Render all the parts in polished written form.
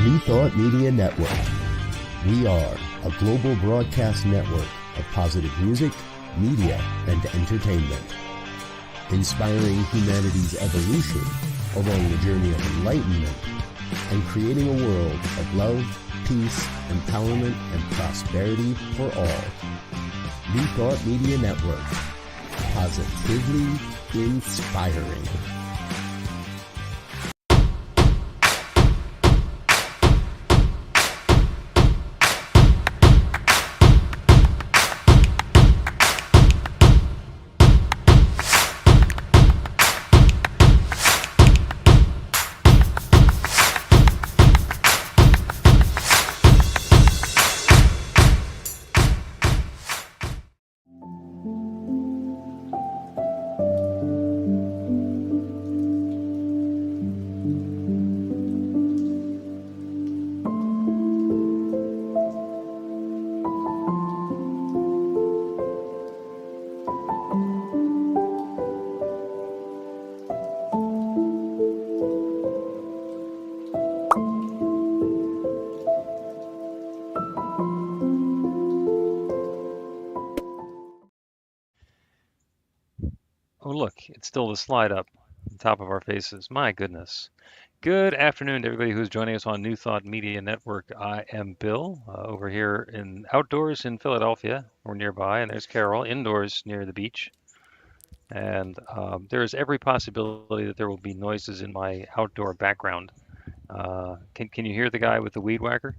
New Thought Media Network. We are a global broadcast network of positive music, media, and entertainment, inspiring humanity's evolution along the journey of enlightenment and creating a world of love, peace, empowerment, and prosperity for all. New Thought Media Network. Positively inspiring. Oh, look, it's still the slide up on top of our faces. My goodness. Good afternoon to everybody who's joining us on New Thought Media Network. I am Bill over here in outdoors in Philadelphia or nearby, and there's Carol indoors near the beach. And there is every possibility that there will be noises in my outdoor background. Can you hear the guy with the weed whacker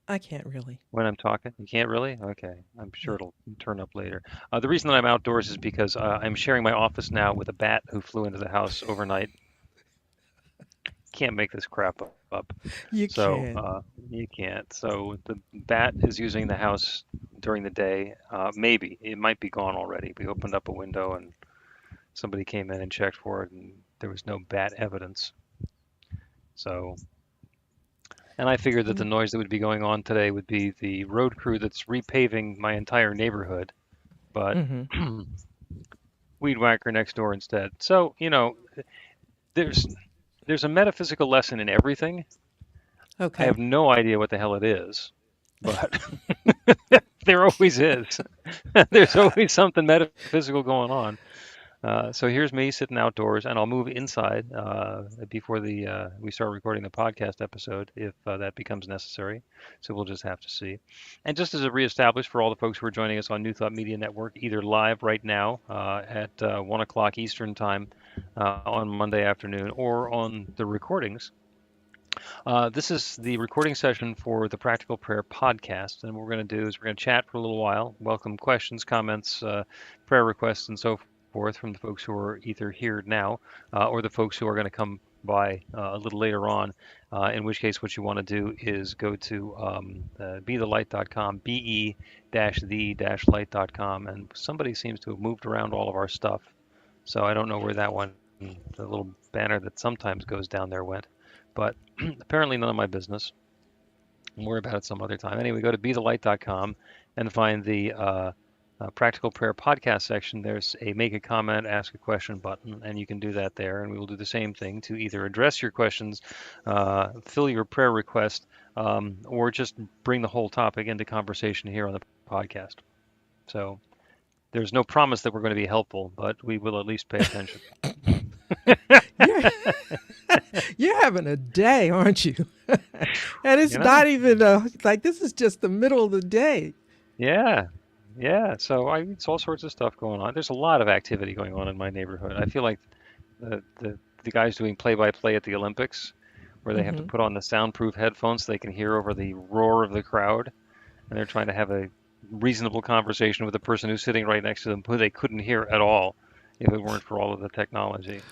I can't really. when I'm talking? You can't really? Okay. I'm sure it'll turn up later. The reason that I'm outdoors is because I'm sharing my office now with a bat who flew into the house overnight. Can't make this crap up. You So can't. you can't. So the bat is using the house during the day. Maybe it might be gone already. We opened up a window and somebody came in and checked for it, and there was no bat evidence. So, and I figured that the Mm, noise that would be going on today would be the road crew that's repaving my entire neighborhood, but Mm-hmm. weed whacker next door instead. So, there's there's a metaphysical lesson in everything. I Okay. have no idea what the hell it is, but there always is. There's always something metaphysical going on. So here's me sitting outdoors, and I'll move inside before we start recording the podcast episode if that becomes necessary. So we'll just have to see. And just as a reestablish for all the folks who are joining us on New Thought Media Network, either live right now at 1 o'clock Eastern Time on Monday afternoon, or on the recordings. This is the recording session for the Practical Prayer podcast, and what we're going to do is we're going to chat for a little while, welcome questions, comments, prayer requests, and so forth from the folks who are either here now or the folks who are going to come by a little later on. In which case, what you want to do is go to bethelight.com, be-the-light.com, and somebody seems to have moved around all of our stuff, so I don't know where that one, the little banner that sometimes goes down there went. But apparently none of my business. We'll worry about it some other time. Anyway, go to bethelight.com and find the Practical Prayer podcast section. There's a make a comment, ask a question button, and you can do that there. And we will do the same thing to either address your questions, fill your prayer request, or just bring the whole topic into conversation here on the podcast. So there's no promise that we're going to be helpful, but we will at least pay attention. You're you're having a day, aren't you? And it's You know? not even like this is just the middle of the day. Yeah. Yeah, so it's all sorts of stuff going on. There's a lot of activity going on in my neighborhood. I feel like the guys doing play-by-play at the Olympics, where they have to Mm-hmm. put on the soundproof headphones so they can hear over the roar of the crowd, and they're trying to have a reasonable conversation with the person who's sitting right next to them, who they couldn't hear at all if it weren't for all of the technology.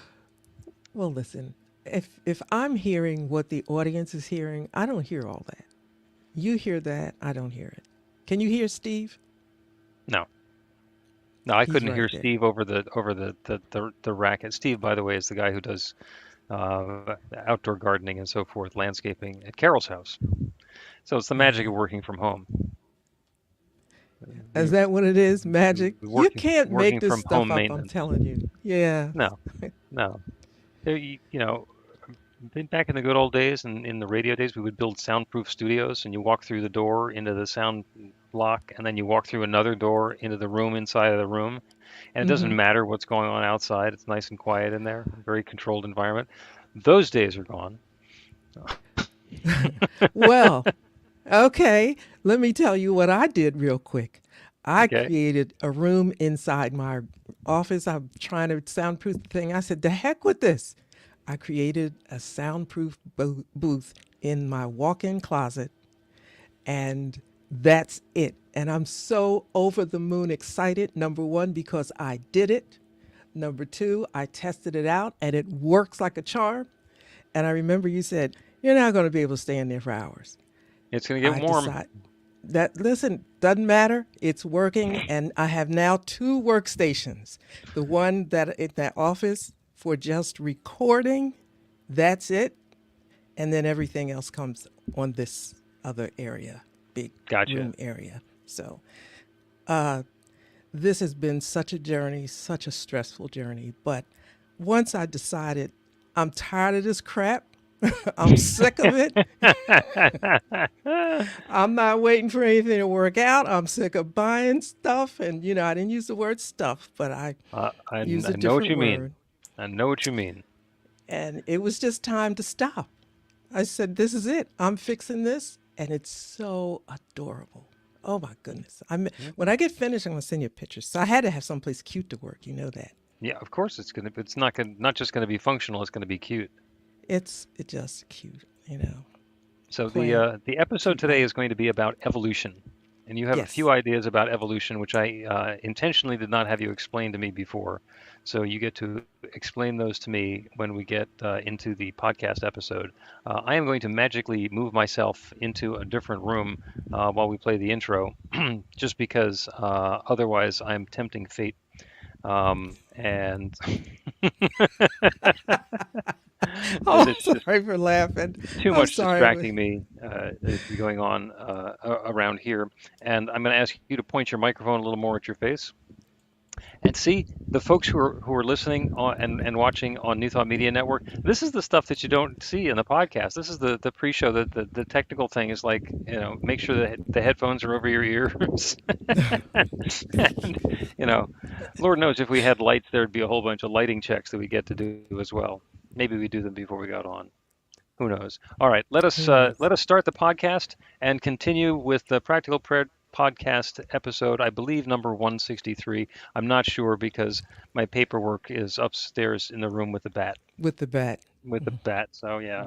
Well, listen. If I'm hearing what the audience is hearing, I don't hear all that. You hear that, I don't hear it. Can you hear Steve? No, no, I He's couldn't right hear there. Steve over the racket. Steve, by the way, is the guy who does outdoor gardening and so forth, landscaping at Carol's house. So it's the magic of Yeah. working from home. Is that what it is? Magic? You Working can't make working this from stuff home up, I'm maintenance. telling you. Yeah. No, no. You know, Back in the good old days and in the radio days, we would build soundproof studios, and you walk through the door into the sound block, and then you walk through another door into the room inside of the room. And it doesn't matter what's going on outside. It's nice and quiet in there, very controlled environment. Those days are gone. Well, okay, let me tell you what I did real quick. I Okay. created a room inside my office. I'm trying to soundproof the thing. I said, the heck with this. I created a soundproof booth in my walk-in closet, and that's it. And I'm so over the moon excited. Number one, because I did it. Number two, I tested it out and it works like a charm. And I remember you said, you're not going to be able to stay in there for hours. It's going to I get warm. decide that, listen, doesn't matter. It's working. And I have now two workstations. The one that in that office for just recording, that's it. And then everything else comes on this other area, big Gotcha. room area. So this has been such a journey, such a stressful journey. But once I decided I'm tired of this crap, I'm sick of it. I'm not waiting for anything to work out. I'm sick of buying stuff. And, you know, I didn't use the word stuff, but I I used a know what you different mean. word. I know what you mean. And it was just time to stop. I said, this is it. I'm fixing this. And it's so adorable. Oh, my goodness. When I get finished, I'm going to send you pictures. So I had to have someplace cute to work. You know that. Yeah, of course it's gonna. It's not just gonna be functional. It's gonna be cute. It's just cute, you know. So Plain the episode cute today life. is going to be about evolution, and you have a few Yes. ideas about evolution, which I intentionally did not have you explain to me before. So you get to explain those to me when we get into the podcast episode. I am going to magically move myself into a different room while we play the intro, just because otherwise I'm tempting fate. And Oh, there's I'm just sorry for laughing. too I'm much sorry. distracting me going on around here. And I'm going to ask you to point your microphone a little more at your face and see the folks who are listening and watching on New Thought Media Network. This is the stuff that you don't see in the podcast. This is the pre-show. The technical thing is like, make sure that the headphones are over your ears. And, Lord knows if we had lights, there'd be a whole bunch of lighting checks that we get to do as well. Maybe we do them before we got on. Who knows? All right, let us Who knows? start the podcast and continue with the Practical Prayer podcast episode, I believe number 163. I'm not sure because my paperwork is upstairs in the room with the bat. With the bat. So yeah.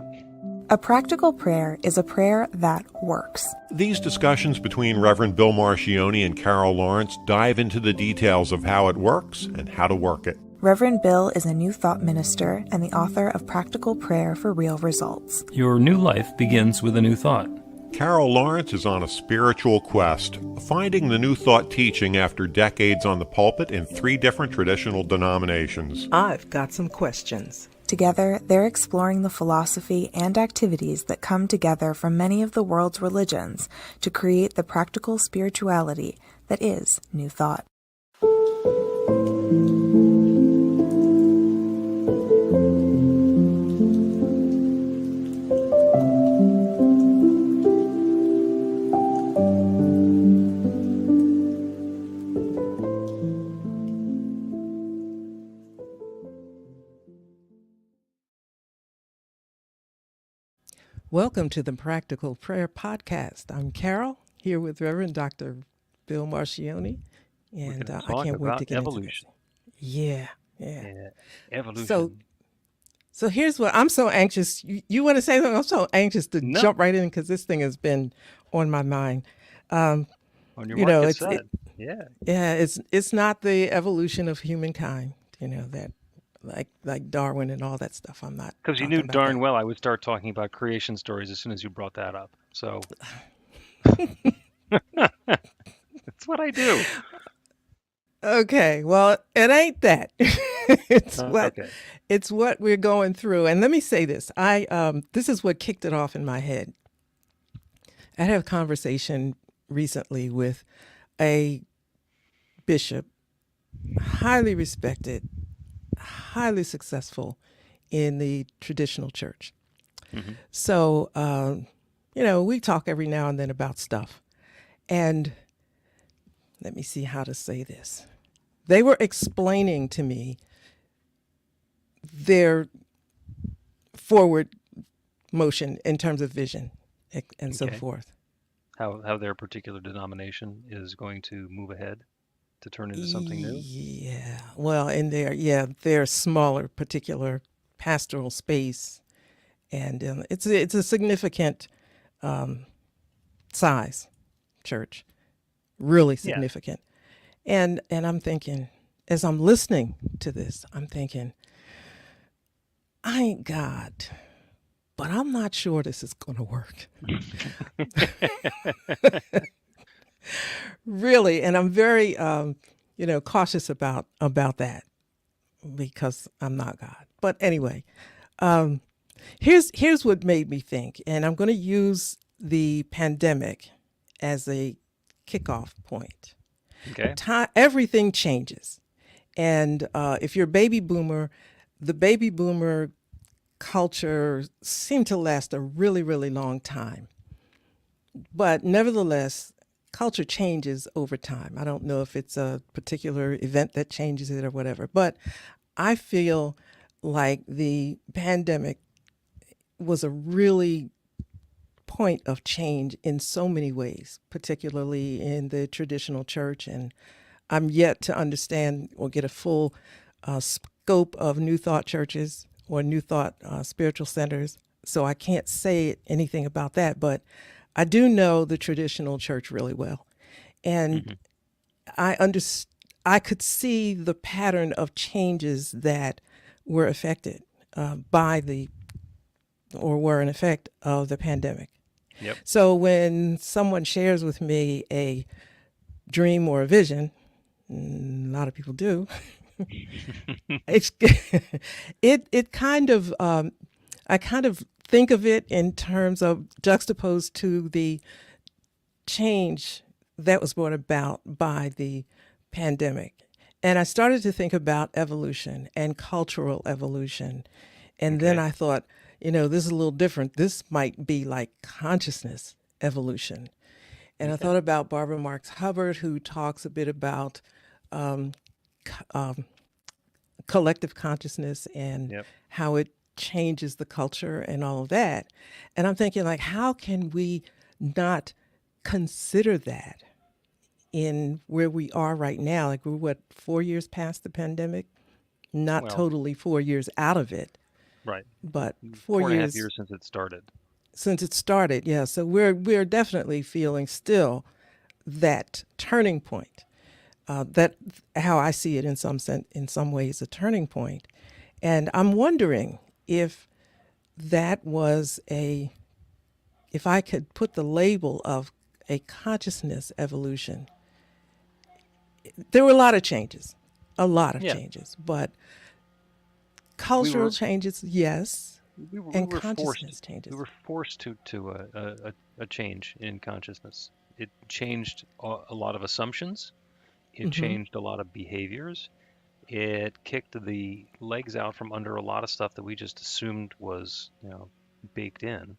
A practical prayer is a prayer that works. These discussions between Reverend Bill Marchiony and Carol Lawrence dive into the details of how it works and how to work it. Reverend Bill is a New Thought minister and the author of Practical Prayer for Real Results. Your new life begins with a new thought. Carol Lawrence is on a spiritual quest, finding the New Thought teaching after decades on the pulpit in 3 different traditional denominations. I've got some questions. Together, they're exploring the philosophy and activities that come together from many of the world's religions to create the practical spirituality that is New Thought. Welcome to the Practical Prayer Podcast. I'm Carol, here with Reverend Dr. Bill Marchiony, and gonna I talk can't wait about to get evolution. into this. Yeah. Yeah. Evolution. So here's what I'm so anxious. You want to say something? I'm so anxious to No. jump right in because this thing has been on my mind. On your you mark, know, get it's set. it, Yeah. yeah, it's not the evolution of humankind. That like Darwin and all that stuff. I'm not Because you talking knew about darn that. well I would start talking about creation stories as soon as you brought that up. So that's what I do. Okay, well, it ain't that. it's what Okay. it's what we're going through. And let me say this. This is what kicked it off in my head. I had a conversation recently with a bishop, highly respected, highly successful in the traditional church. Hmm. So, we talk every now and then about stuff. And let me see how to say this. They were explaining to me their forward motion in terms of vision and so Okay. forth. How their particular denomination is going to move ahead to turn into something new? Yeah. Well, in their smaller particular pastoral space, and it's a significant size church, really Yeah. significant. And I'm thinking, as I'm listening to this, I'm thinking, I ain't God, but I'm not sure this is going to work. Really, and I'm very cautious about that because I'm not God. But anyway, um, here's what made me think, and I'm going to use the pandemic as a kickoff point. Okay. Everything changes, and if you're a baby boomer, the baby boomer culture seemed to last a really, really long time. But nevertheless, culture changes over time. I don't know if it's a particular event that changes it or whatever, but I feel like the pandemic was a really point of change in so many ways, particularly in the traditional church. And I'm yet to understand or get a full scope of New Thought churches or New Thought spiritual centers. So I can't say anything about that, but I do know the traditional church really well. And Hmm. I understand. I could see the pattern of changes that were affected by the or were an effect of the pandemic. Yep. So when someone shares with me a dream or a vision, a lot of people do, it's it kind of I kind of think of it in terms of juxtaposed to the change that was brought about by the pandemic. And I started to think about evolution and cultural evolution. And then Okay. I thought, this is a little different. This might be like consciousness evolution. And I Okay. thought about Barbara Marx Hubbard, who talks a bit about collective consciousness and Yep. how it changes the culture and all of that. And I'm thinking, like, how can we not consider that in where we are right now? Like, we're what, 4 years past the pandemic? Not Well, totally 4 years out of it, right. but four 4.5 years years since it started. since it started. Yeah, so we're definitely feeling still that turning point. That how I see it in some ways a turning point, and I'm wondering if that was a if I could put the label of a consciousness evolution. There were a lot of Yeah. changes, but We cultural were changes, yes, we and were forced consciousness changes. to a change in consciousness. It changed a lot of assumptions. It Hmm. changed a lot of behaviors. It kicked the legs out from under a lot of stuff that we just assumed was, baked in.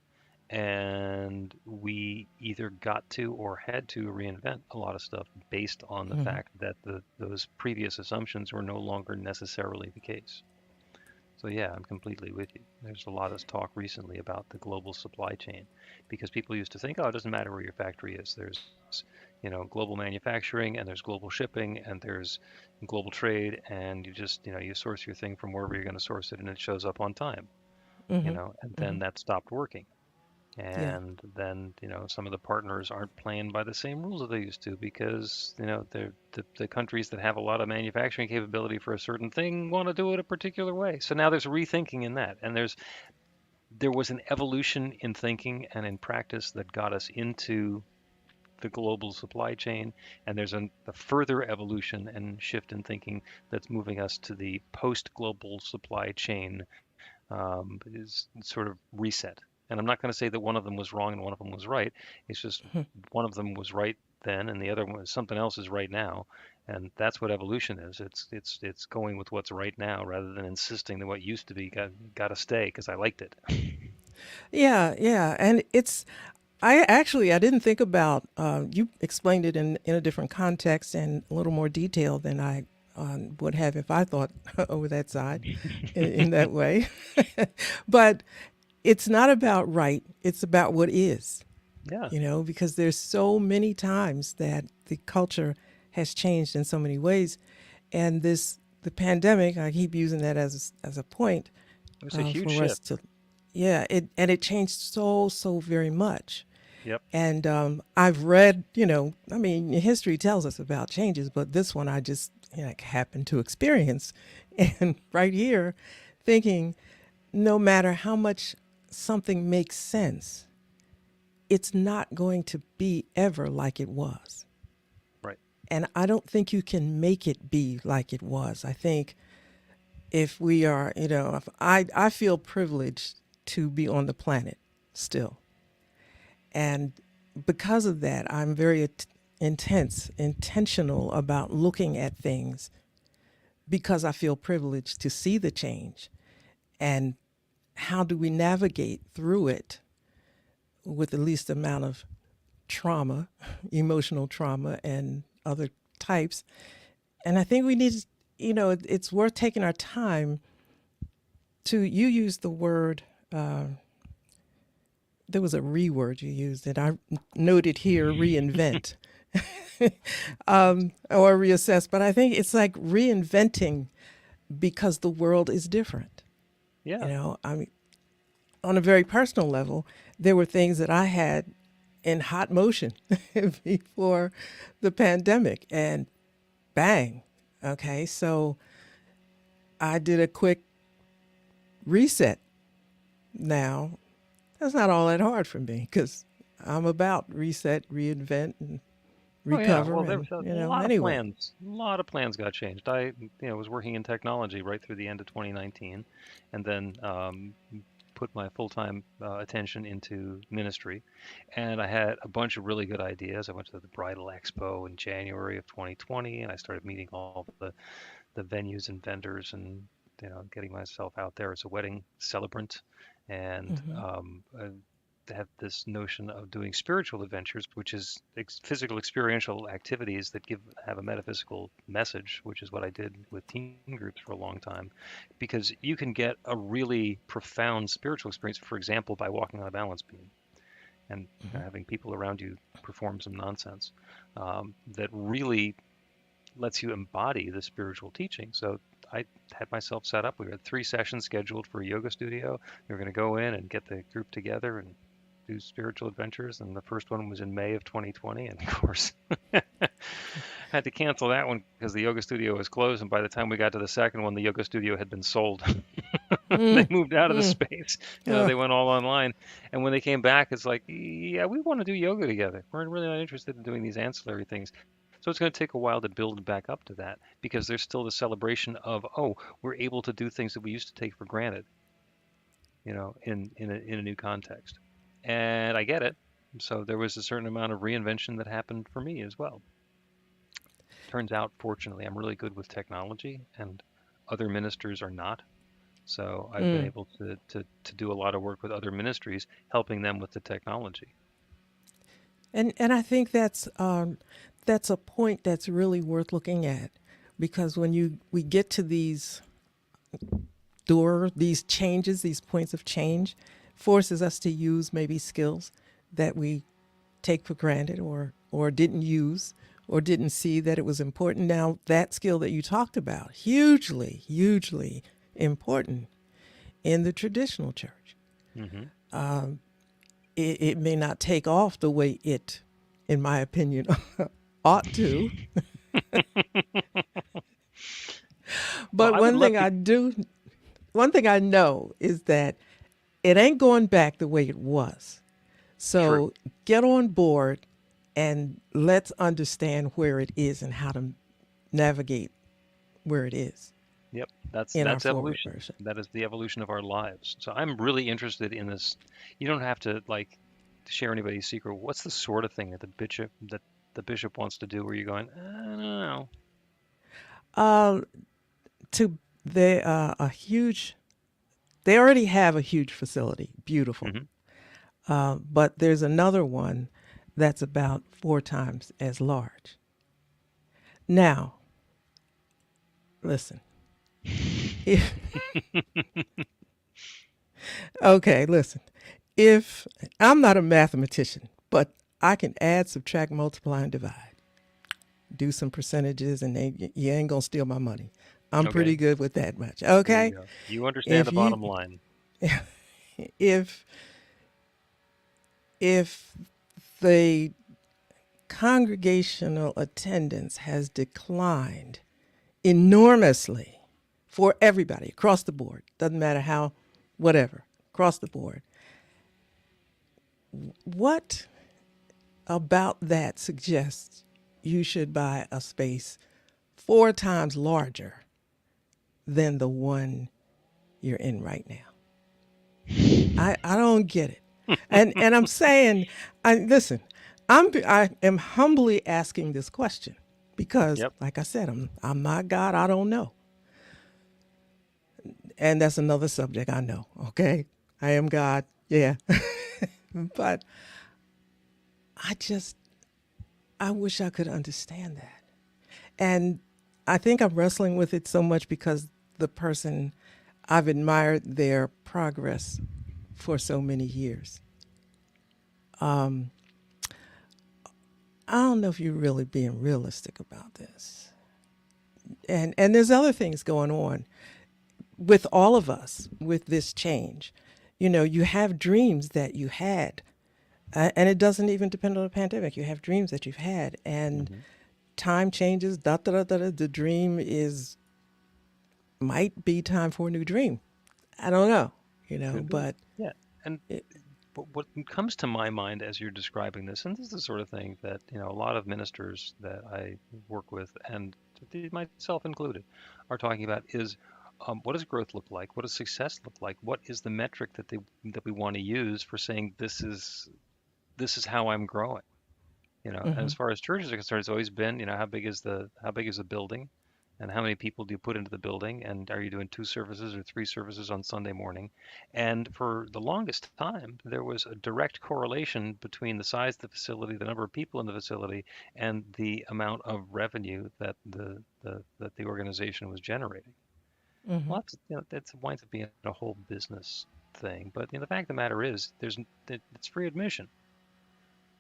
And we either got to or had to reinvent a lot of stuff based on the Hmm. fact that those previous assumptions were no longer necessarily the case. So yeah, I'm completely with you. There's a lot of talk recently about the global supply chain because people used to think, oh, it doesn't matter where your factory is. There's, global manufacturing and there's global shipping and there's global trade and you just, you source your thing from wherever you're going to source it and it shows up on time, Hmm. and Hmm. then that stopped working. Yeah. And then, some of the partners aren't playing by the same rules that they used to because, the countries that have a lot of manufacturing capability for a certain thing want to do it a particular way. So now there's rethinking in that. And there was an evolution in thinking and in practice that got us into the global supply chain. And there's a further evolution and shift in thinking that's moving us to the post-global supply chain, is sort of reset. And I'm not going to say that one of them was wrong and one of them was right. It's just one of them was right then, and the other one, something else, is right now. And that's what evolution is. It's going with what's right now rather than insisting that what used to be got to stay because I liked it. Yeah, and I didn't think about, you explained it in a different context and a little more detail than I would have if I thought over that side in that way. But it's not about right, it's about what is, Yeah. because there's so many times that the culture has changed in so many ways. And the pandemic, I keep using that as a point It was a huge for us shift. to, yeah, it changed so very much. Yep. And I've read, I mean, history tells us about changes, but this one I just happened to experience. And right here, thinking no matter how much something makes sense, it's not going to be ever like it was. Right. And I don't think you can make it be like it was. I think if we are, if I feel privileged to be on the planet still. And because of that, I'm very intentional about looking at things because I feel privileged to see the change. And how do we navigate through it with the least amount of trauma, emotional trauma, and other types? And I think we need, it's worth taking our time to, you use the word, there was a word you used that I noted here, reinvent. Or reassess, but I think it's like reinventing because the world is different. Yeah. I mean, on a very personal level, there were things that I had in hot motion before the pandemic, and bang. Okay, so I did a quick reset now. That's not all that hard for me because I'm about reset, reinvent, and Oh yeah. recover, Well, there and was a lot of anyway. plans. A lot of plans got changed. I, was working in technology right through the end of 2019, and then put my full-time attention into ministry. And I had a bunch of really good ideas. I went to the Bridal Expo in January of 2020, and I started meeting all the venues and vendors, and getting myself out there as a wedding celebrant, and have this notion of doing spiritual adventures, which is physical experiential activities that have a metaphysical message, which is what I did with teen groups for a long time, because you can get a really profound spiritual experience, for example, by walking on a balance beam and having people around you perform some nonsense that really lets you embody the spiritual teaching. So I had myself set up. We had 3 sessions scheduled for a yoga studio. We were going to go in and get the group together and do spiritual adventures. And the first one was in May of 2020. And of course, had to cancel that one because the yoga studio was closed. And by the time we got to the second one, the yoga studio had been sold. They moved out of the space. Uh, They went all online. And when they came back, it's like, yeah, we want to do yoga together. We're really not interested in doing these ancillary things. So it's going to take a while to build back up to that because there's still the celebration of, oh, we're able to do things that we used to take for granted, in a new context. And I get it. So there was a certain amount of reinvention that happened for me as well. Turns out, fortunately, I'm really good with technology, and other ministers are not. So I've been able to do a lot of work with other ministries, helping them with the technology. and I think that's a point that's really worth looking at, because when we get to these changes, these points of change, forces us to use maybe skills that we take for granted or didn't use or didn't see that it was important. Now that skill that you talked about, hugely important in the traditional church. Hmm. It may not take off the way it, in my opinion, ought to. Well, But I would love to. one thing I know is that it ain't going back the way it was. True. So get on board and let's understand where it is and how to navigate where it is Yep, that's in our that's forward evolution. version. That is the evolution of our lives. So I'm really interested in this. You don't have to share anybody's secret. What's the sort of thing that the bishop wants to do? Where you're going, I don't know. Uh, to there a huge They already have a huge facility, beautiful. Hmm. But there's another one that's about 4 times as large. Now, listen. If, okay, listen. If I'm not a mathematician, but I can add, subtract, multiply, and divide. Do some percentages, and you ain't gonna steal my money. I'm Okay, pretty good with that much. there you Okay, go. You understand if the you bottom line. if if the congregational attendance has declined enormously for everybody across the board, doesn't matter how, whatever, across the board, what about that suggests you should buy a space 4 times larger than the one you're in right now? I don't get it. And I'm saying, listen, I am humbly asking this question because, Yep. like I said, I'm not God. I don't know, and that's another subject. I know. Okay, I am God. Yeah, but I I wish I could understand that, and I think I'm wrestling with it so much because the person, I've admired their progress for so many years. I don't know if you're really being realistic about this. And there's other things going on with all of us with this change. You know, you have dreams that you had, and it doesn't even depend on the pandemic. You have dreams that you've had, and Hmm. time changes. Da da da da. The dream is might be time for a new dream. I don't know. You know, Could be. but Yeah. And it, but what comes to my mind as you're describing this, and this is the sort of thing that, a lot of ministers that I work with, and myself included, are talking about is, what does growth look like? What does success look like? What is the metric that we want to use for saying this is how I'm growing? And as mhm. far as churches are concerned, it's always been, how big is the building, and how many people do you put into the building, and are you doing 2 services or 3 services on Sunday morning? And for the longest time, there was a direct correlation between the size of the facility, the number of people in the facility, and the amount of revenue that the organization was generating. Well, that's winds up being a whole business thing. But the fact of the matter is, it's free admission.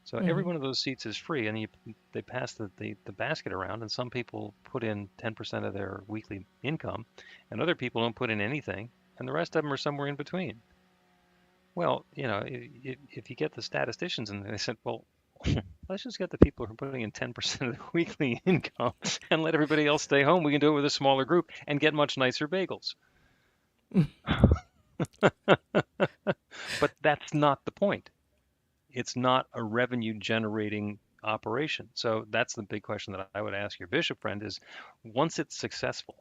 So every one of those seats is free, and they pass the basket around, and some people put in 10% of their weekly income, and other people don't put in anything, and the rest of them are somewhere in between. Well, if you get the statisticians and they said, well, let's just get the people who are putting in 10% of their weekly income and let everybody else stay home. We can do it with a smaller group and get much nicer bagels. But that's not the point. It's not a revenue generating operation. So that's the big question that I would ask your bishop friend is, once it's successful,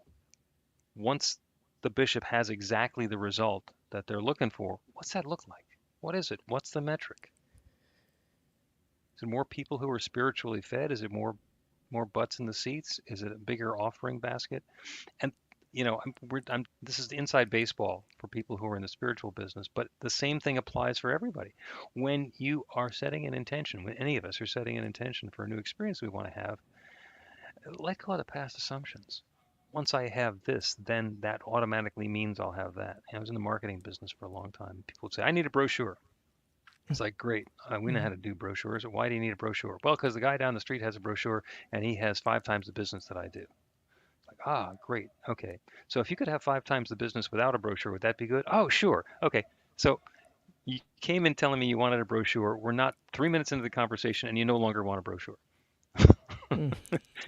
once the bishop has exactly the result that they're looking for, what's that look like? What is it? What's the metric? Is it more people who are spiritually fed? Is it more butts in the seats? Is it a bigger offering basket? And this is inside baseball for people who are in the spiritual business, but the same thing applies for everybody. When you are setting an intention, when any of us are setting an intention for a new experience we want to have, let go of the past assumptions. Once I have this, then that automatically means I'll have that. I was in the marketing business for a long time. People would say, I need a brochure. It's like, great, we know how to do brochures. Why do you need a brochure? Well, because the guy down the street has a brochure and he has 5 times the business that I do. Like, great. Okay. So if you could have 5 times the business without a brochure, would that be good? Oh, sure. Okay. So you came in telling me you wanted a brochure. We're not 3 minutes into the conversation and you no longer want a brochure.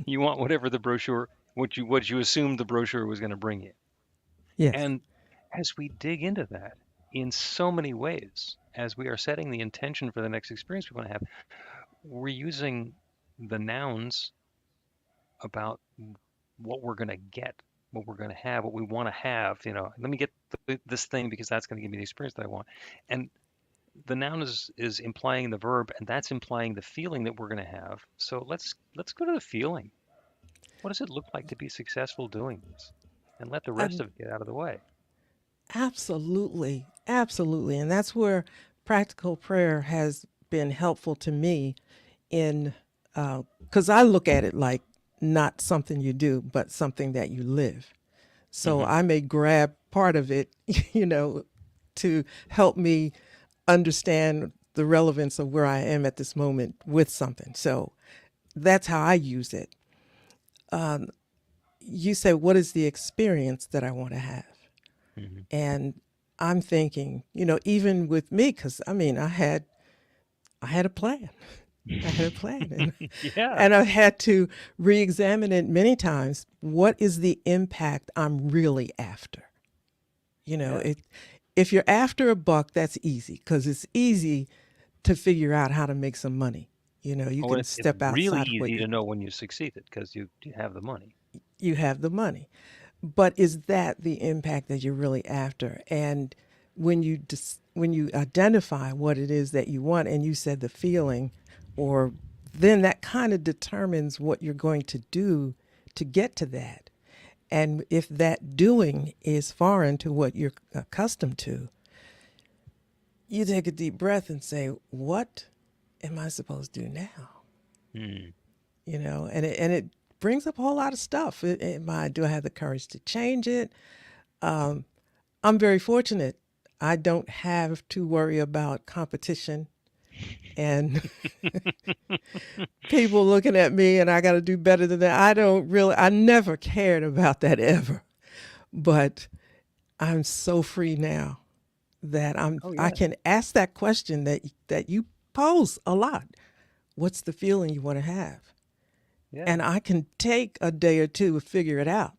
You want whatever the brochure, what you assumed the brochure was going to bring you. Yes. And as we dig into that in so many ways, as we are setting the intention for the next experience we want to have, we're using the nouns about what we're going to get, what we're going to have, what we want to have. Let me get this thing because that's going to give me the experience that I want. And the noun is implying the verb, and that's implying the feeling that we're going to have. So let's go to the feeling. What does it look like to be successful doing this? And let the rest I, of it get out of the way. Absolutely. Absolutely. And that's where practical prayer has been helpful to me in, because I look at it like not something you do, but something that you live. So Hmm. I may grab part of it, you know, to help me understand the relevance of where I am at this moment with something. So that's how I use it. You say, what is the experience that I want to have? Hmm. And I'm thinking, you know, even with me, because I mean, I had a plan. I had a plan, and Yeah. and I've had to re-examine it many times. What is the impact I'm really after? You know, Yeah. it if you're after a buck, that's easy because it's easy to figure out how to make some money. You know, you Oh, and can it's step really outside of what easy to know when you succeeded because you have the money. you have the money. But is that the impact that you're really after? And when you identify what it is that you want, and you said the feeling, or then that kind of determines what you're going to do to get to that. And if that doing is foreign to what you're accustomed to, you take a deep breath and say, "What am I supposed to do now?" Hmm. You know, and it brings up a whole lot of stuff. Do I have the courage to change it? I'm very fortunate. I don't have to worry about competition and people looking at me and I got to do better than that. I never cared about that ever. But I'm so free now that Oh I yeah. can ask that question that you pose a lot. What's the feeling you want to have? Yeah. And I can take a day or two to figure it out.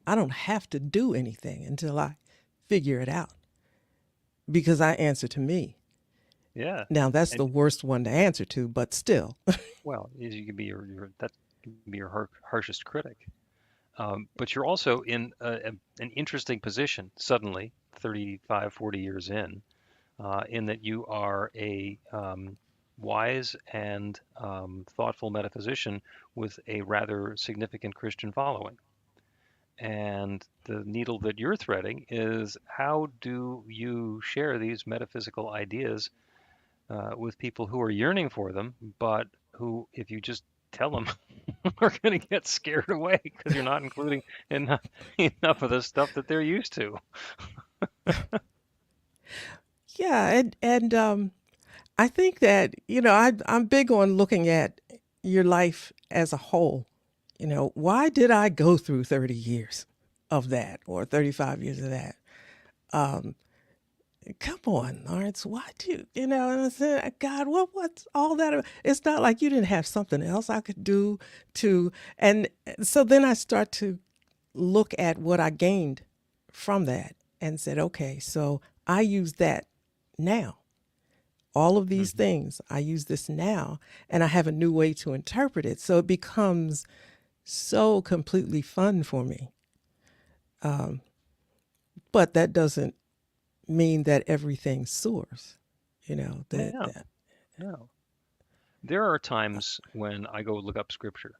I don't have to do anything until I figure it out because I answer to me. Yeah. Now that's And the worst one to answer to, but still. well, you can be your that can be your harshest critic. But you're also in an interesting position suddenly, 35, 40 years in that you are a wise and thoughtful metaphysician with a rather significant Christian following. And the needle that you're threading is how do you share these metaphysical ideas with people who are yearning for them, but who, if you just tell them, are going to get scared away because you're not including enough, enough of the stuff that they're used to. Yeah, and I think that I'm big on looking at your life as a whole. You know, why did I go through 30 years of that or 35 years of that? Come on, Lawrence, why do and I said, God, what's all that about? It's not like you didn't have something else I could do to, and so then I start to look at what I gained from that and said, okay, so I use that now. All of these Hmm. things, I use this now, and I have a new way to interpret it. So it becomes so completely fun for me. But that doesn't mean that everything soars. You know, No, no. There are times when I go look up scripture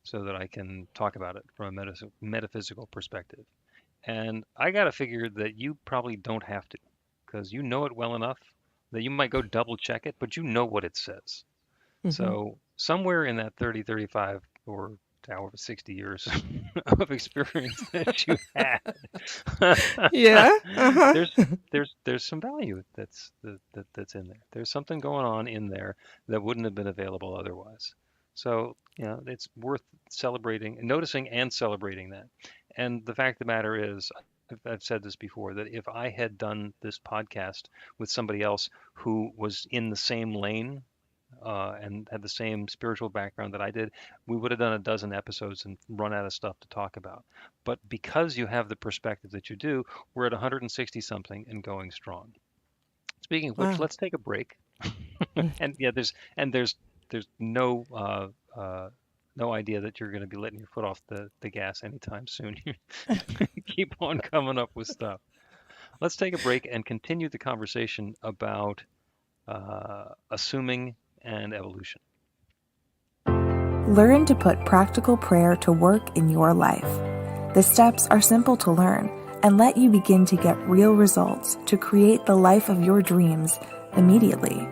so that I can talk about it from a metaphysical perspective. And I got to figure that you probably don't have to because you know it well enough that you might go double check it, but you know what it says. hmm So somewhere in that 30, 35, or however 60 years of experience that you had, yeah, uh-huh. there's there's some value that's in there. There's something going on in there that wouldn't have been available otherwise. So, it's worth celebrating, noticing and celebrating that. And the fact of the matter is, I've said this before, that if I had done this podcast with somebody else who was in the same lane and had the same spiritual background that I did, we would have done a dozen episodes and run out of stuff to talk about. But because you have the perspective that you do, we're at 160 something and going strong. Speaking of which, Wow. let's take a break. And yeah, there's no idea that you're going to be letting your foot off the gas anytime soon. Keep on coming up with stuff. Let's take a break and continue the conversation about assuming and evolution. Learn to put practical prayer to work in your life. The steps are simple to learn, and let you begin to get real results to create the life of your dreams immediately.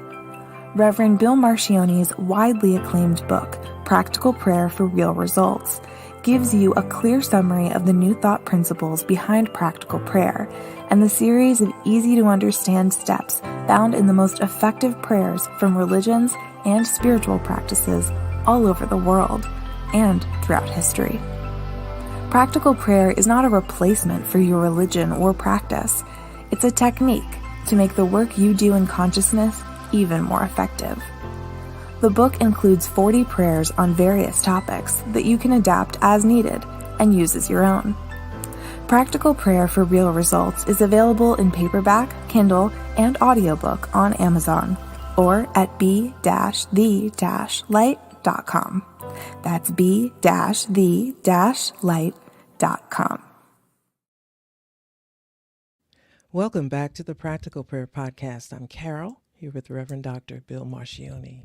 Reverend Bill Marchiony's widely acclaimed book, Practical Prayer for Real Results, gives you a clear summary of the New Thought principles behind practical prayer and the series of easy-to-understand steps found in the most effective prayers from religions and spiritual practices all over the world and throughout history. Practical prayer is not a replacement for your religion or practice. It's a technique to make the work you do in consciousness even more effective. The book includes 40 prayers on various topics that you can adapt as needed and use as your own. Practical Prayer for Real Results is available in paperback, Kindle, and audiobook on Amazon or at b-the-light.com. That's b-the-light.com. Welcome back to the Practical Prayer Podcast. I'm Carol, here with Reverend Dr. Bill Marchiony.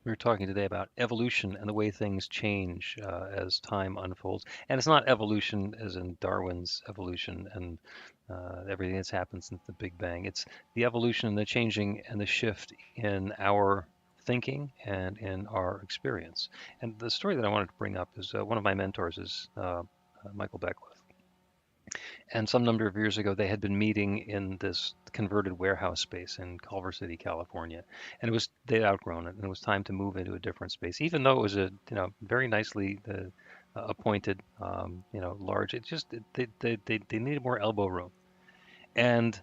We're talking today about evolution and the way things change as time unfolds. And it's not evolution as in Darwin's evolution and everything that's happened since the Big Bang. It's the evolution and the changing and the shift in our thinking and in our experience. And the story that I wanted to bring up is one of my mentors is Michael Beckwith. And some number of years ago, they had been meeting in this converted warehouse space in Culver City, California, and they'd outgrown it, and it was time to move into a different space. Even though it was a very nicely appointed, large, they needed more elbow room, and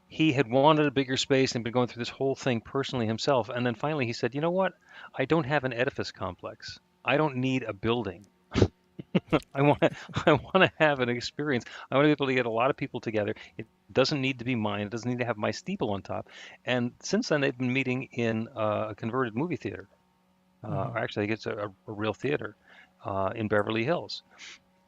he had wanted a bigger space and been going through this whole thing personally himself. And then finally, he said, "You know what? I don't have an edifice complex. I don't need a building." I want to have an experience. I want to be able to get a lot of people together. It doesn't need to be mine. It doesn't need to have my steeple on top. And since then, they've been meeting in a converted movie theater. Or actually, I guess a real theater in Beverly Hills.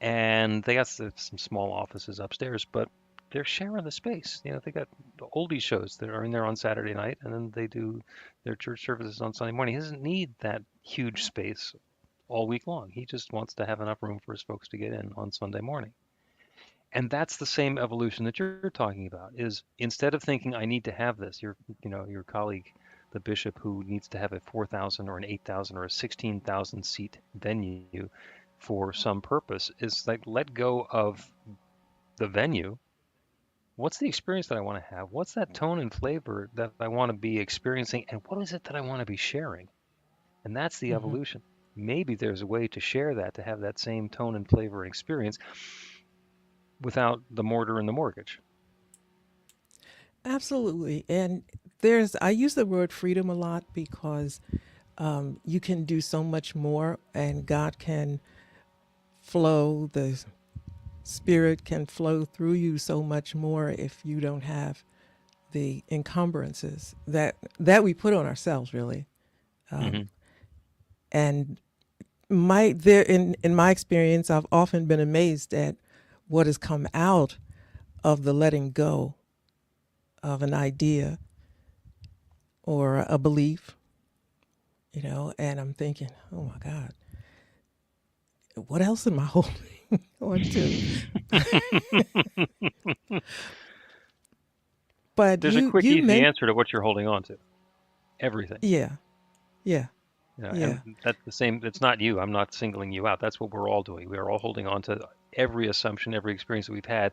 And they got some small offices upstairs, but they're sharing the space. They got the oldies shows that are in there on Saturday night, and then they do their church services on Sunday morning. He doesn't need that huge space all week long. He just wants to have enough room for his folks to get in on Sunday morning. And that's the same evolution that you're talking about, is instead of thinking I need to have this, your colleague, the bishop who needs to have a 4,000 or an 8,000 or a 16,000 seat venue for some purpose, is like, let go of the venue. What's the experience that I want to have? What's that tone and flavor that I want to be experiencing? And what is it that I want to be sharing? And that's the evolution. Maybe there's a way to share that, to have that same tone and flavor and experience without the mortar and the mortgage. Absolutely. And I use the word freedom a lot because you can do so much more, and God can flow, the Spirit can flow through you so much more if you don't have the encumbrances that we put on ourselves, really. And in my experience, I've often been amazed at what has come out of the letting go of an idea or a belief, and I'm thinking, oh my God, what else am I holding on to? But there's a quick, easy answer to what you're holding on to. Everything. Yeah. And that's the same. It's not you. I'm not singling you out. That's what we're all doing. We are all holding on to every assumption, every experience that we've had,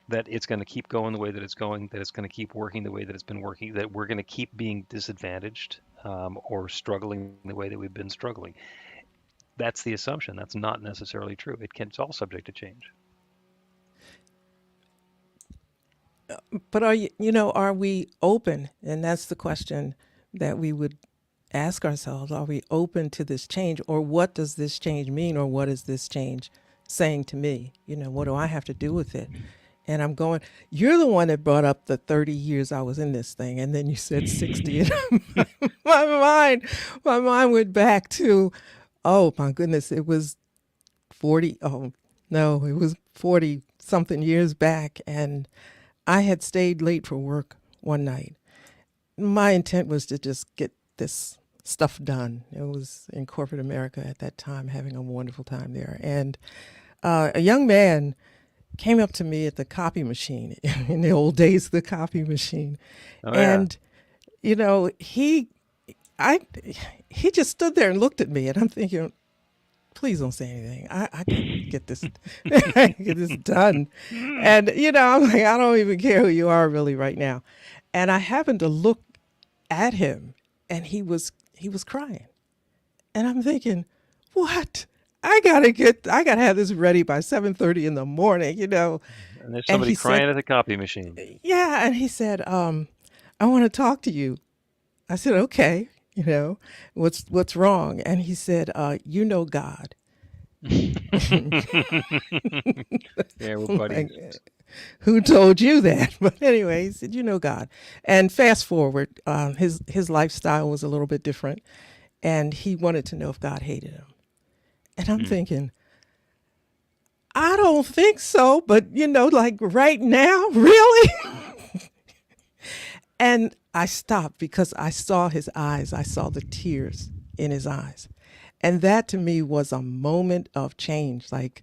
that it's going to keep going the way that it's going, that it's going to keep working the way that it's been working, that we're going to keep being disadvantaged or struggling the way that we've been struggling. That's the assumption. That's not necessarily true. It's all subject to change. But are we open? And that's the question that we would ask ourselves. Are we open to this change, or what does this change mean, or what is this change saying to me? What do I have to do with it? And I'm going, you're the one that brought up the 30 years I was in this thing, and then you said 60. And my mind went back to, oh my goodness, it was 40. Oh no, it was 40 something years back, and I had stayed late for work one night. My intent was to just get this stuff done. It was in corporate America at that time, having a wonderful time there. And a young man came up to me at the copy machine in the old days of the copy machine. Oh yeah. And, I, he just stood there and looked at me, and I'm thinking, please don't say anything. I can get this, get this done. And, I'm like, I don't even care who you are really right now. And I happened to look at him, and he was crying. And I'm thinking, what? I gotta have this ready by 7:30 in the morning, And there's And somebody he crying said, at the copy machine. yeah. And he said, I want to talk to you. I said, okay, what's wrong? And he said, God. Yeah, we're I'm buddies. like, who told you that? But anyway, he said, God. And fast forward, his lifestyle was a little bit different, and he wanted to know if God hated him. And I'm thinking, I don't think so, but like right now, really? And I stopped because I saw his eyes. I saw the tears in his eyes. And that to me was a moment of change. Like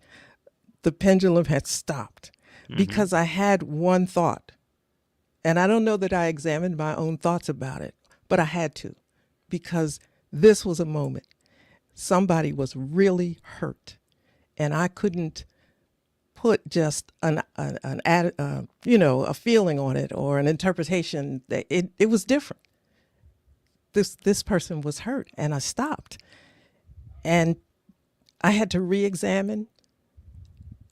the pendulum had stopped because I had one thought. And I don't know that I examined my own thoughts about it, but I had to, because this was a moment. Somebody was really hurt, and I couldn't put just a feeling on it or an interpretation. That it was different. This person was hurt, and I stopped, and I had to re-examine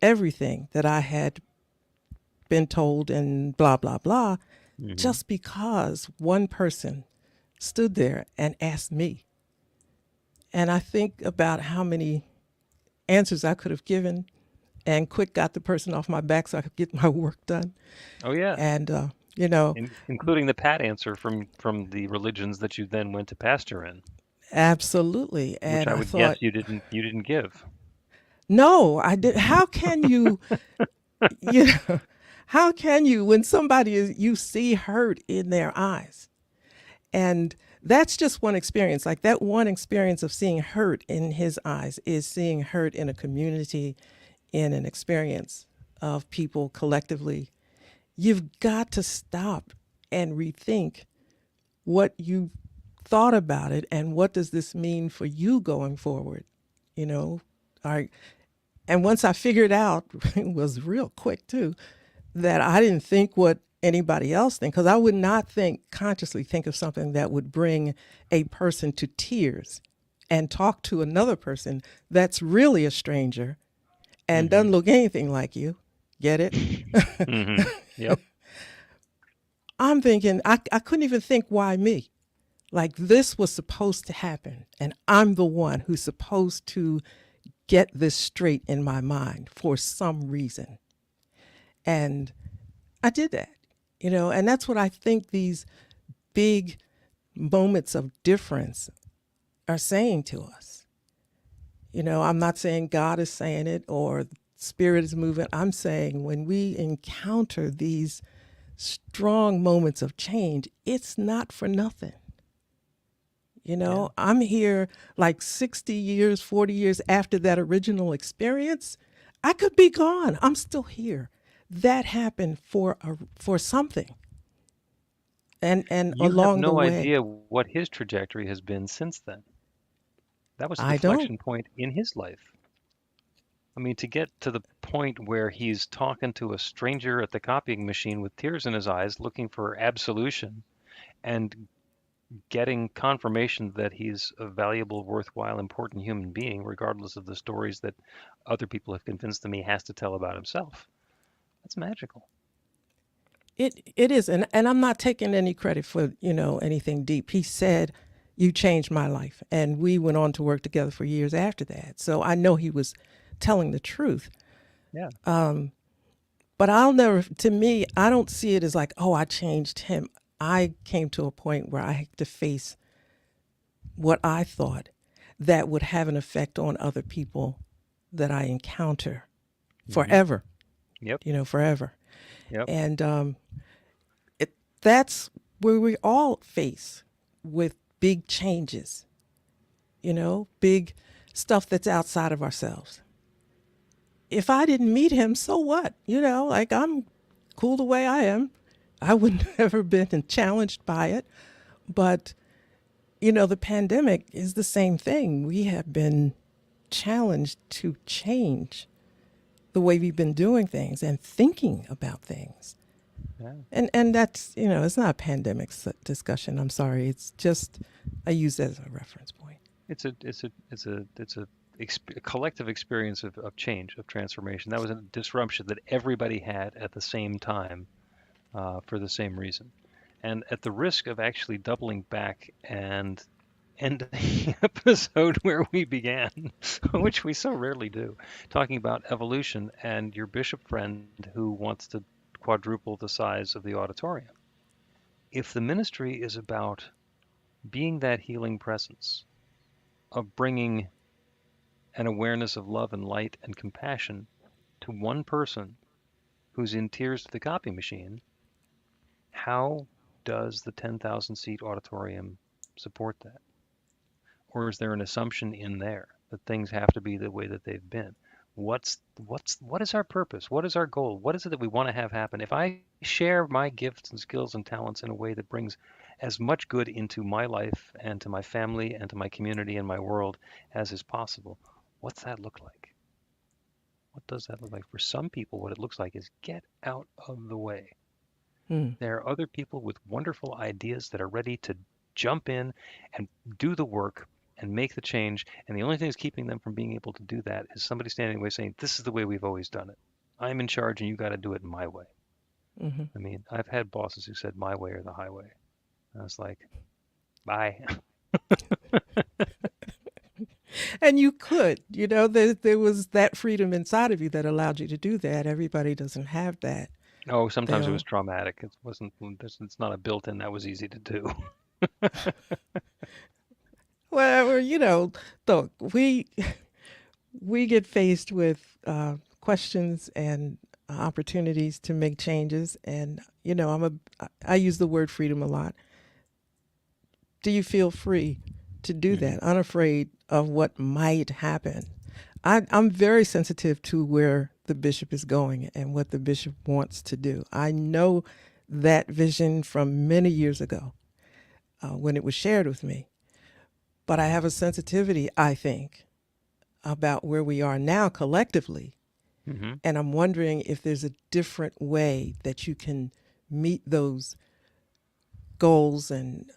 everything that I had been told and blah blah blah, just because one person stood there and asked me. And I think about how many answers I could have given and quick got the person off my back so I could get my work done. Oh yeah. And, Including the pat answer from the religions that you then went to pastor in, absolutely. which And I I would guess thought, you didn't give. no, I did. How can you, you know, how can you, when somebody you see hurt in their eyes? And that's just one experience. Like that one experience of seeing hurt in his eyes is seeing hurt in a community, in an experience of people collectively. You've got to stop and rethink what you thought about it and what does this mean for you going forward. You know, and once I figured out, it was real quick too, that I didn't think what anybody else think, because I would not consciously think of something that would bring a person to tears and talk to another person that's really a stranger and doesn't look anything like you. Get it? Yep. I'm thinking, I couldn't even think, why me? Like this was supposed to happen, and I'm the one who's supposed to get this straight in my mind for some reason. And I did that, and that's what I think these big moments of difference are saying to us. I'm not saying God is saying it or Spirit is moving. I'm saying when we encounter these strong moments of change, it's not for nothing. I'm here like 60 years, 40 years after that original experience. I could be gone. I'm still here. That happened for something. And You have along the no way, idea what his trajectory has been since then. That was a I don't. deflection point in his life. I mean, to get to the point where he's talking to a stranger at the copying machine with tears in his eyes, looking for absolution and getting confirmation that he's a valuable, worthwhile, important human being, regardless of the stories that other people have convinced him he has to tell about himself. That's magical. It is, and I'm not taking any credit for anything deep. He said, "You changed my life," and we went on to work together for years after that. So I know he was telling the truth. Yeah. But I'll never. To me, I don't see it as like, oh, I changed him. I came to a point where I had to face what I thought that would have an effect on other people that I encounter forever. Yep. Forever. Yep. And that's where we all face with big changes, big stuff that's outside of ourselves. if I didn't meet him, so what? Like I'm cool the way I am. I wouldn't have ever been challenged by it. But, the pandemic is the same thing. We have been challenged to change the way we've been doing things and thinking about things. Yeah. And that's, it's not a pandemic discussion. I'm sorry. It's just, I use that as a reference point. It's a collective experience of change, of transformation. That was a disruption that everybody had at the same time, for the same reason. And at the risk of actually doubling back and end the episode where we began, which we so rarely do, talking about evolution and your bishop friend who wants to quadruple the size of the auditorium. If the ministry is about being that healing presence, of bringing an awareness of love and light and compassion to one person who's in tears to the copy machine, how does the 10,000 seat auditorium support that? Or is there an assumption in there that things have to be the way that they've been? What is our purpose? What is our goal? What is it that we want to have happen? If I share my gifts and skills and talents in a way that brings as much good into my life and to my family and to my community and my world as is possible, what's that look like? What does that look like? For some people, what it looks like is get out of the way. There are other people with wonderful ideas that are ready to jump in and do the work and make the change. And the only thing that's keeping them from being able to do that is somebody standing in the way saying, this is the way we've always done it. I'm in charge and you got to do it my way. Mm-hmm. I mean, I've had bosses who said my way or the highway. I was like, bye. And you could, there was that freedom inside of you that allowed you to do that. Everybody doesn't have that. Oh, sometimes it was traumatic. It's not a built-in that was easy to do. Well, look, we get faced with questions and opportunities to make changes, and I use the word freedom a lot. Do you feel free to do that, unafraid of what might happen? I'm very sensitive to where the bishop is going and what the bishop wants to do. I know that vision from many years ago when it was shared with me. But I have a sensitivity, I think, about where we are now collectively. Mm-hmm. And I'm wondering if there's a different way that you can meet those goals. And,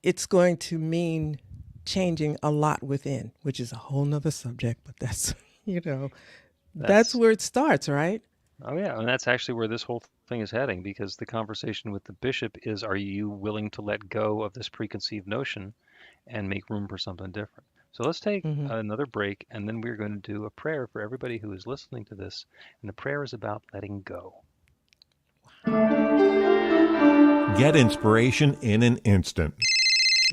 it's going to mean changing a lot within, which is a whole nother subject. But that's, that's where it starts, right? Oh, yeah. And that's actually where this whole thing is heading, because the conversation with the bishop is, are you willing to let go of this preconceived notion and make room for something different? So let's take another break, and then we're going to do a prayer for everybody who is listening to this. And the prayer is about letting go. Get inspiration in an instant.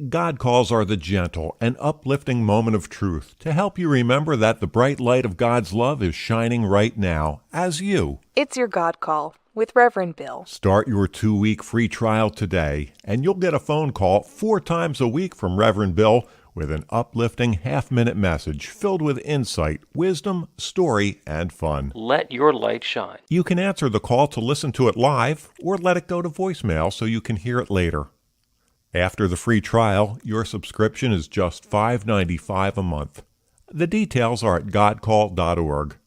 God calls are the gentle and uplifting moment of truth to help you remember that the bright light of God's love is shining right now as you. It's your God Call with Reverend Bill. Start your 2-week free trial today, and you'll get a phone call 4 times a week from Reverend Bill with an uplifting half-minute message filled with insight, wisdom, story, and fun. Let your light shine. You can answer the call to listen to it live or let it go to voicemail so you can hear it later. After the free trial, your subscription is just $5.95 a month. The details are at godcall.org.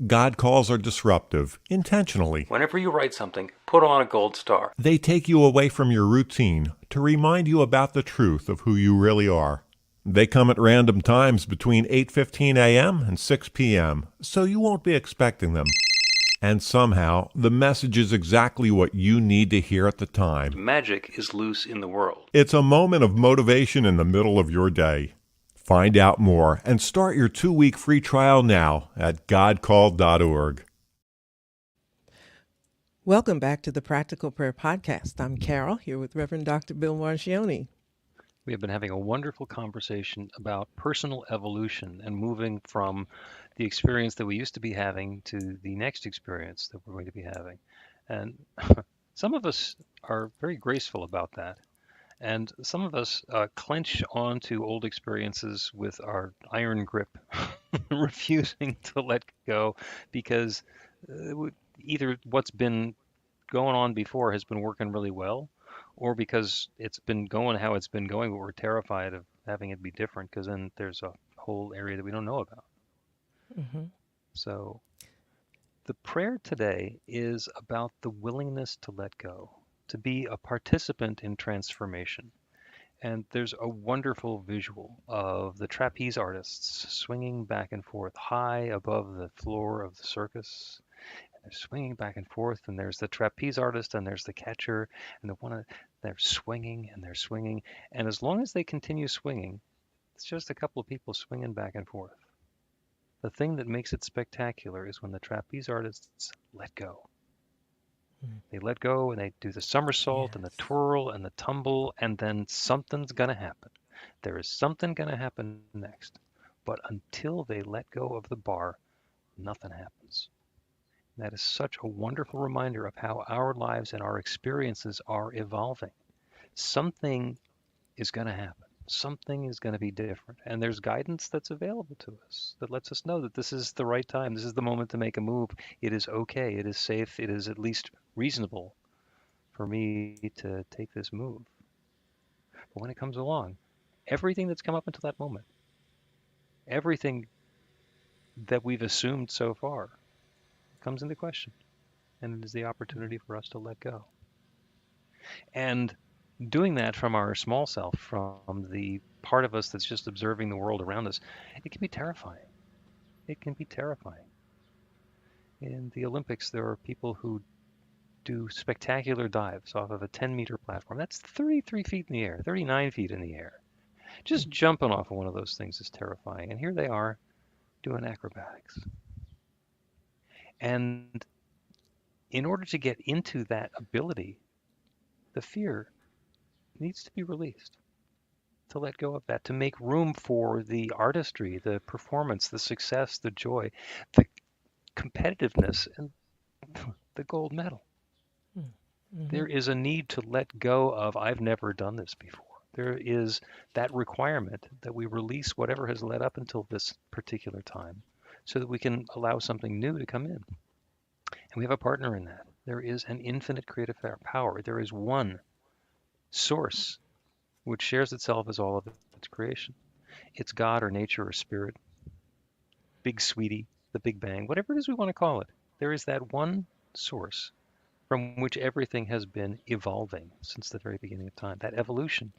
God calls are disruptive, intentionally. Whenever you write something, put on a gold star. They take you away from your routine to remind you about the truth of who you really are. They come at random times between 8:15 a.m. and 6 p.m., so you won't be expecting them. And somehow, the message is exactly what you need to hear at the time. Magic is loose in the world. It's a moment of motivation in the middle of your day. Find out more and start your 2-week free trial now at godcall.org. Welcome back to the Practical Prayer Podcast. I'm Carol, here with Reverend Dr. Bill Marchiony. We have been having a wonderful conversation about personal evolution and moving from the experience that we used to be having to the next experience that we're going to be having. And some of us are very graceful about that. And some of us clench onto old experiences with our iron grip, refusing to let go because either what's been going on before has been working really well, or because it's been going how it's been going, but we're terrified of having it be different because then there's a whole area that we don't know about. Hmm. So the prayer today is about the willingness to let go, to be a participant in transformation. And there's a wonderful visual of the trapeze artists swinging back and forth high above the floor of the circus. They're swinging back and forth, and there's the trapeze artist, and there's the catcher, and they're swinging and they're swinging. And as long as they continue swinging, it's just a couple of people swinging back and forth. The thing that makes it spectacular is when the trapeze artists let go. They let go and they do the somersault and the Yes. twirl and the tumble, and then something's going to happen. There is something going to happen next. But until they let go of the bar, nothing happens. That is such a wonderful reminder of how our lives and our experiences are evolving. Something is going to happen. Something is going to be different. And there's guidance that's available to us that lets us know that this is the right time. This is the moment to make a move. It is okay. It is safe. It is at least reasonable for me to take this move. But when it comes along, everything that's come up until that moment, everything that we've assumed so far comes into question. And it is the opportunity for us to let go. And doing that from our small self, from the part of us that's just observing the world around us, it can be terrifying. It can be terrifying. In the Olympics, there are people who do spectacular dives off of a 10-meter platform. That's 33 feet in the air, 39 feet in the air. Just jumping off of one of those things is terrifying. And here they are doing acrobatics. And in order to get into that ability, the fear needs to be released, to let go of that, to make room for the artistry, the performance, the success, the joy, the competitiveness, and the gold medal. Mm-hmm. There is a need to let go of, I've never done this before. There is that requirement that we release whatever has led up until this particular time so that we can allow something new to come in. And we have a partner in that. There is an infinite creative power. There is one source which shares itself as all of its creation. It's God or nature or spirit, Big Sweetie, the Big Bang, whatever it is we want to call it. There is that one source from which everything has been evolving since the very beginning of time. That evolution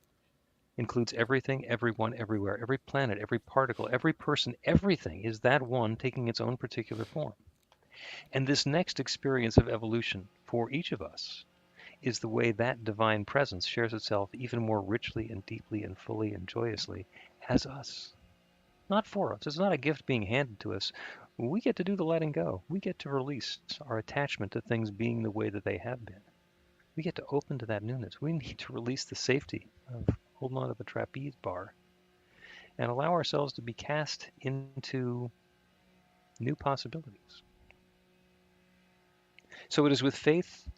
includes everything, everyone, everywhere, every planet, every particle, every person, everything is that one taking its own particular form. And this next experience of evolution for each of us is the way that divine presence shares itself even more richly and deeply and fully and joyously as us. Not for us. It's not a gift being handed to us. We get to do the letting go. We get to release our attachment to things being the way that they have been. We get to open to that newness. We need to release the safety of holding on to the trapeze bar and allow ourselves to be cast into new possibilities. So it is with faith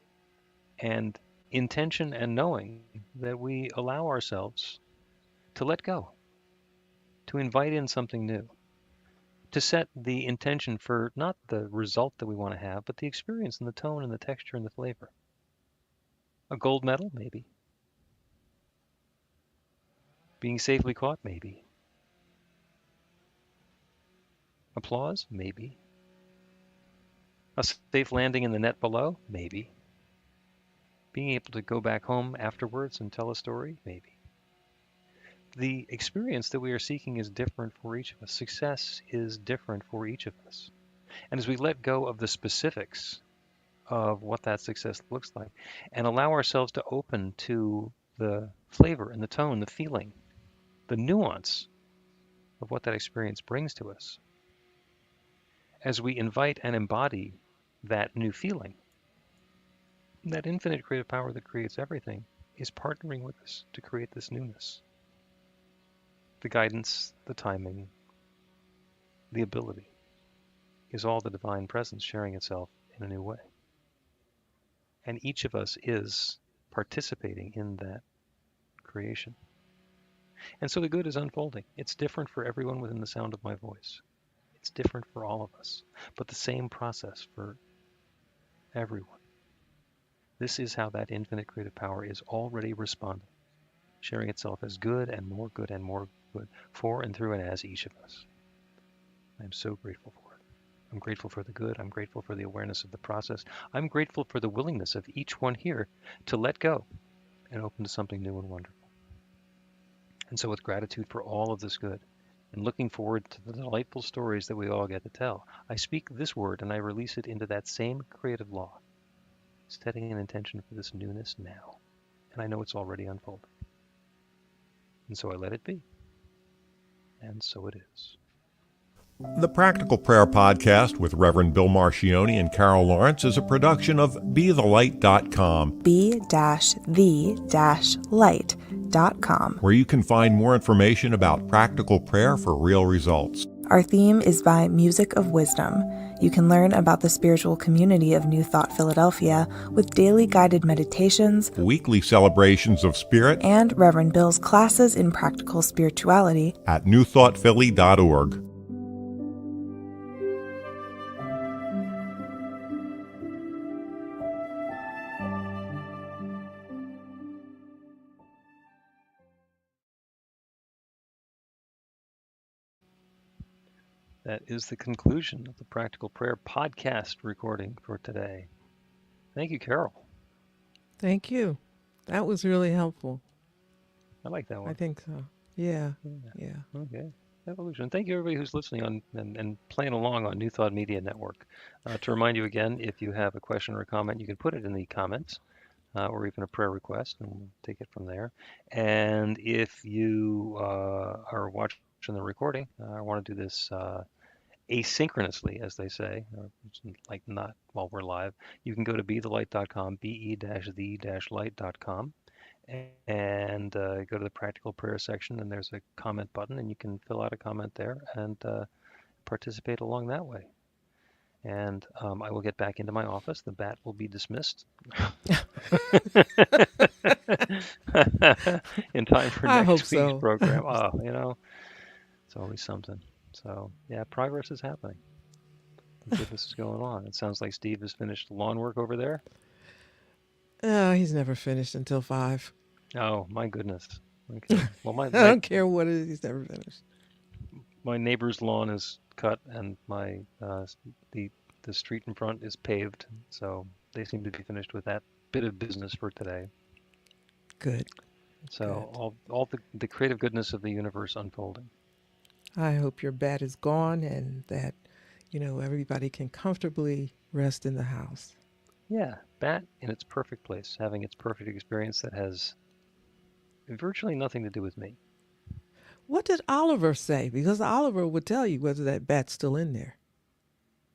and intention and knowing that we allow ourselves to let go, to invite in something new, to set the intention for not the result that we want to have, but the experience and the tone and the texture and the flavor. A gold medal, maybe. Being safely caught, maybe. Applause, maybe. A safe landing in the net below, maybe. Being able to go back home afterwards and tell a story, maybe. The experience that we are seeking is different for each of us. Success is different for each of us. And as we let go of the specifics of what that success looks like and allow ourselves to open to the flavor and the tone, the feeling, the nuance of what that experience brings to us, as we invite and embody that new feeling, that infinite creative power that creates everything is partnering with us to create this newness. The guidance, the timing, the ability is all the divine presence sharing itself in a new way. And each of us is participating in that creation. And so the good is unfolding. It's different for everyone within the sound of my voice. It's different for all of us, but the same process for everyone. This is how that infinite creative power is already responding, sharing itself as good and more good and more good for and through and as each of us. I'm so grateful for it. I'm grateful for the good. I'm grateful for the awareness of the process. I'm grateful for the willingness of each one here to let go and open to something new and wonderful. And so with gratitude for all of this good and looking forward to the delightful stories that we all get to tell, I speak this word and I release it into that same creative law, setting an intention for this newness now. And I know it's already unfolding. And so I let it be. And so it is. The Practical Prayer Podcast with Reverend Bill Marchiony and Carol Lawrence is a production of BeTheLight.com. be-the-light.com. Where you can find more information about practical prayer for real results. Our theme is by Music of Wisdom. You can learn about the spiritual community of New Thought Philadelphia with daily guided meditations, Weekly celebrations of spirit, and Reverend Bill's classes in practical spirituality at newthoughtphilly.org. That is the conclusion of the Practical Prayer podcast recording for today. Thank you, Carol. Thank you. That was really helpful. I like that one. I think so. Yeah. Okay. Evolution. Thank you, everybody who's listening on and playing along on New Thought Media Network. To remind you again, if you have a question or a comment, you can put it in the comments or even a prayer request, and we'll take it from there. And if you are watching the recording, I want to do this asynchronously, as they say, like not while we're live. You can go to BeTheLight.com, be-the-light.com, and go to the Practical Prayer section, and there's a comment button, and you can fill out a comment there and participate along that way. And I will get back into my office. The bat will be dismissed in time for I next hope week's so. program. Oh, it's always something. So, yeah, progress is happening. Goodness is going on. It sounds like Steve has finished lawn work over there. He's never finished until 5. Oh, my goodness. Okay. Well, I don't care what it is. He's never finished. my neighbor's lawn is cut and my the street in front is paved. So they seem to be finished with that bit of business for today. Good. So Good. all the creative goodness of the universe unfolding. I hope your bat is gone and that, everybody can comfortably rest in the house. Yeah, bat in its perfect place, having its perfect experience that has virtually nothing to do with me. What did Oliver say? Because Oliver would tell you whether that bat's still in there.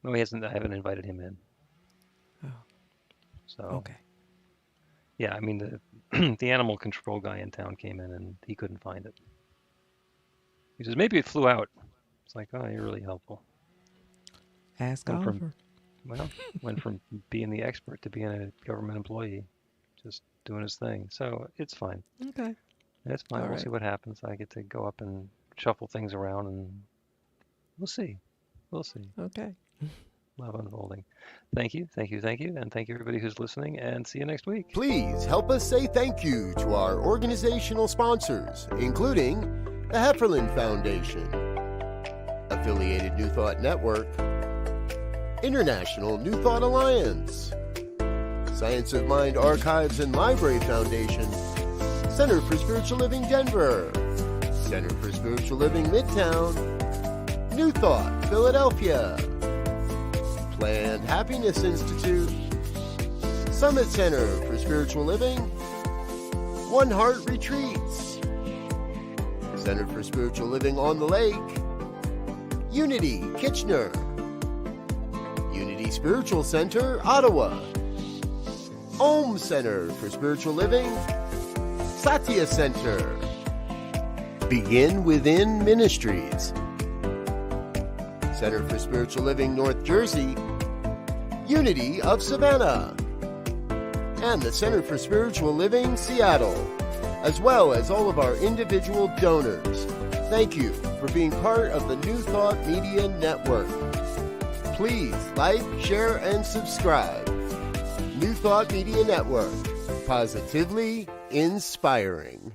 No, he hasn't. I haven't invited him in. Oh. So Okay. yeah, I mean the animal control guy in town came in and he couldn't find it. He says maybe it flew out. It's like, oh, you're really helpful. Ask Went Oliver. went from being the expert to being a government employee, just doing his thing. So it's fine. Okay. It's fine. All We'll right. see what happens. I get to go up and shuffle things around, and we'll see. We'll see. Okay. Love unfolding. Thank you, thank you, thank you, and thank you everybody who's listening. And see you next week. Please help us say thank you to our organizational sponsors, including the Hefferland Foundation, Affiliated New Thought Network, International New Thought Alliance, Science of Mind Archives and Library Foundation, Center for Spiritual Living Denver, Center for Spiritual Living Midtown, New Thought Philadelphia, Planned Happiness Institute, Summit Center for Spiritual Living, One Heart Retreats, Center for Spiritual Living on the Lake, Unity Kitchener, Unity Spiritual Center, Ottawa, Om Center for Spiritual Living, Satya Center, Begin Within Ministries, Center for Spiritual Living North Jersey, Unity of Savannah, and the Center for Spiritual Living Seattle. as well as all of our individual donors. Thank you for being part of the New Thought Media Network. Please like, share, and subscribe. New Thought Media Network, positively inspiring.